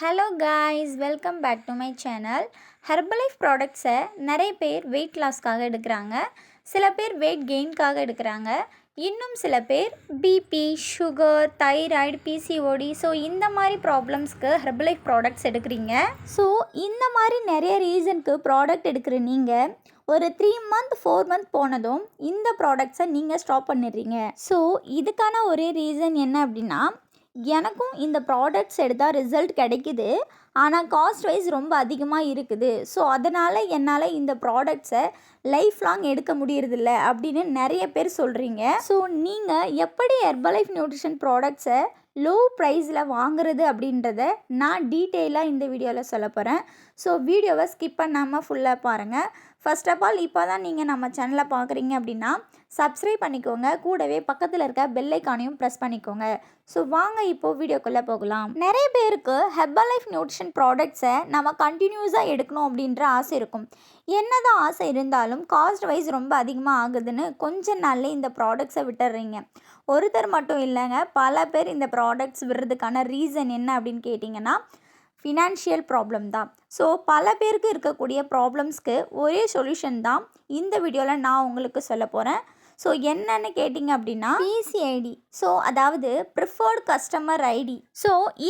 Hello guys, welcome back to my channel. Herbalife ப்ராடக்ட்ஸை நிறைய பேர் வெயிட் லாஸ்க்காக எடுக்கிறாங்க, சில பேர் வெயிட் கெயின்காக எடுக்கிறாங்க, இன்னும் சில பேர் பிபி, சுகர், தைராய்டு, பிசிஓடி இந்த மாதிரி ப்ராப்ளம்ஸ்க்கு ஹெர்பலைஃப் ப்ராடக்ட்ஸ் எடுக்கிறீங்க. இந்த மாதிரி நிறைய ரீசனுக்கு ப்ராடக்ட் எடுக்கிற நீங்கள் ஒரு 3 மந்த் 4 மந்த் போனதும் இந்த ப்ராடக்ட்ஸை நீங்கள் ஸ்டாப் பண்ணிடுறீங்க. இதுக்கான ஒரே ரீசன் என்ன அப்படின்னா, எனக்கும் இந்த ப்ராடக்ட்ஸ் எடுத்தால் ரிசல்ட் கிடைக்குது, ஆனால் காஸ்ட் வைஸ் ரொம்ப அதிகமாக இருக்குது. அதனால் என்னால் இந்த ப்ராடக்ட்ஸை லைஃப் லாங் எடுக்க முடியறதில்ல அப்படின்னு நிறைய பேர் சொல்கிறீங்க. நீங்கள் எப்படி ஹெர்பலைஃப் நியூட்ரிஷன் ப்ராடக்ட்ஸை லோ ப்ரைஸில் வாங்குறது அப்படின்றத நான் டீட்டெயிலாக இந்த வீடியோவில் சொல்ல போகிறேன். வீடியோவை ஸ்கிப் பண்ணாமல் ஃபுல்லாக பாருங்கள். ஃபர்ஸ்ட் ஆஃப் ஆல், இப்போ தான் நீங்கள் நம்ம சேனலை பார்க்குறீங்க அப்படின்னா சப்ஸ்கிரைப் பண்ணிக்கோங்க, கூடவே பக்கத்தில் இருக்க பெல் ஐக்கானையும் ப்ரெஸ் பண்ணிக்கோங்க. வாங்க இப்போது வீடியோக்குள்ளே போகலாம். நிறைய பேருக்கு ஹெர்பலைஃப் நியூட்ரிஷன் ப்ராடக்ட்ஸை நம்ம கண்டினியூஸாக எடுக்கணும் அப்படின்ற ஆசை இருக்கும். என்னதான் ஆசை இருந்தாலும் காஸ்ட் வைஸ் ரொம்ப அதிகமாக ஆகுதுன்னு கொஞ்ச நாள்லே இந்த ப்ராடக்ட்ஸை விட்டுடுறீங்க. ஒருத்தர் மட்டும் இல்லைங்க, பல பேர் இந்த ப்ராடக்ட்ஸ் விடுறதுக்கான ரீசன் என்ன அப்படின்னு கேட்டிங்கன்னா ஃபினான்ஷியல் ப்ராப்ளம் தான். பல பேருக்கு இருக்கக்கூடிய ப்ராப்ளம்ஸ்க்கு ஒரே சொல்யூஷன் தான் இந்த வீடியோவில் நான் உங்களுக்கு சொல்ல போகிறேன். என்னன்னு கேட்டிங்க அப்படின்னா பிசிஐடி, அதாவது ப்ரிஃபர்டு கஸ்டமர் ஐடி.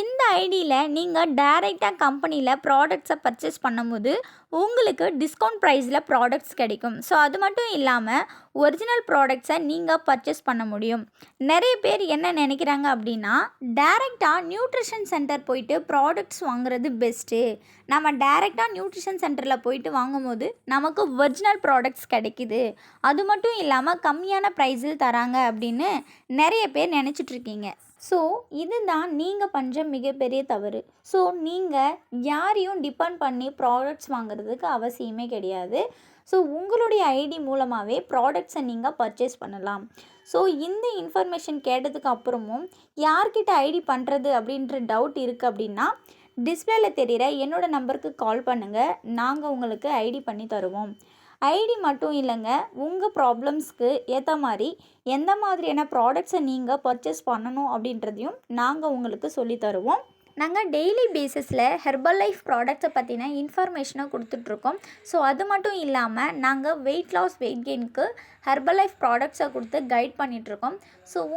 இந்த ஐடியில் நீங்கள் டைரெக்டாக கம்பெனியில் ப்ராடக்ட்ஸை பர்ச்சேஸ் பண்ணும்போது உங்களுக்கு டிஸ்கவுண்ட் ப்ரைஸில் ப்ராடக்ட்ஸ் கிடைக்கும். அது மட்டும் இல்லாமல் ஒரிஜினல் ப்ராடக்ட்ஸை நீங்கள் பர்ச்சேஸ் பண்ண முடியும். நிறைய பேர் என்ன நினைக்கிறாங்க அப்படின்னா, டைரெக்டாக நியூட்ரிஷன் சென்டர் போயிட்டு ப்ராடக்ட்ஸ் வாங்குறது பெஸ்ட்டு, நம்ம டைரெக்டாக நியூட்ரிஷன் சென்டரில் போயிட்டு வாங்கும்போது நமக்கு ஒரிஜினல் ப்ராடக்ட்ஸ் கிடைக்குது, அது மட்டும் இல்லாமல் கம்மியான ப்ரைஸில் தராங்க அப்படின்னு நிறைய பேர் நினச்சிட்ருக்கீங்க. இதுதான் நீங்கள் பண்ணுற மிகப்பெரிய தவறு. நீங்கள் யாரையும் டிபெண்ட் பண்ணி ப்ராடக்ட்ஸ் வாங்குறதுக்கு அவசியமே கிடையாது. உங்களுடைய ஐடி மூலமாகவே ப்ராடக்ட்ஸை நீங்கள் பர்ச்சேஸ் பண்ணலாம். இந்த இன்ஃபர்மேஷன் கேட்டதுக்கு அப்புறமும் யார்கிட்ட ஐடி பண்ணுறது அப்படின்ற டவுட் இருக்குது அப்படின்னா, டிஸ்பிளேல தெரிகிற என்னோடய நம்பருக்கு கால் பண்ணுங்கள், நாங்கள் உங்களுக்கு ஐடி பண்ணி தருவோம். ஐடி மட்டும் இல்லைங்க, உங்கள் ப்ராப்ளம்ஸ்க்கு ஏற்ற மாதிரி எந்த மாதிரியான ப்ராடக்ட்ஸை நீங்கள் பர்ச்சேஸ் பண்ணணும் அப்படின்றதையும் நாங்கள் உங்களுக்கு சொல்லி தருவோம். நாங்கள் டெய்லி பேசிஸில் ஹெர்பலைஃப் ப்ராடக்ட்ஸை பற்றின இன்ஃபர்மேஷனை கொடுத்துட்ருக்கோம். அது மட்டும் இல்லாமல் நாங்கள் வெயிட் லாஸ், வெயிட் கெயினுக்கு ஹெர்பலைஃப் ப்ராடக்ட்ஸை கொடுத்து கைட் பண்ணிகிட்ருக்கோம்.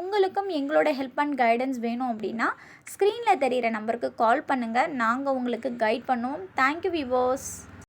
உங்களுக்கும் எங்களோட ஹெல்ப் அண்ட் கைடன்ஸ் வேணும் அப்படின்னா ஸ்க்ரீனில் தெரிகிற நம்பருக்கு கால் பண்ணுங்கள், நாங்கள் உங்களுக்கு கைட் பண்ணுவோம். Thank you viewers.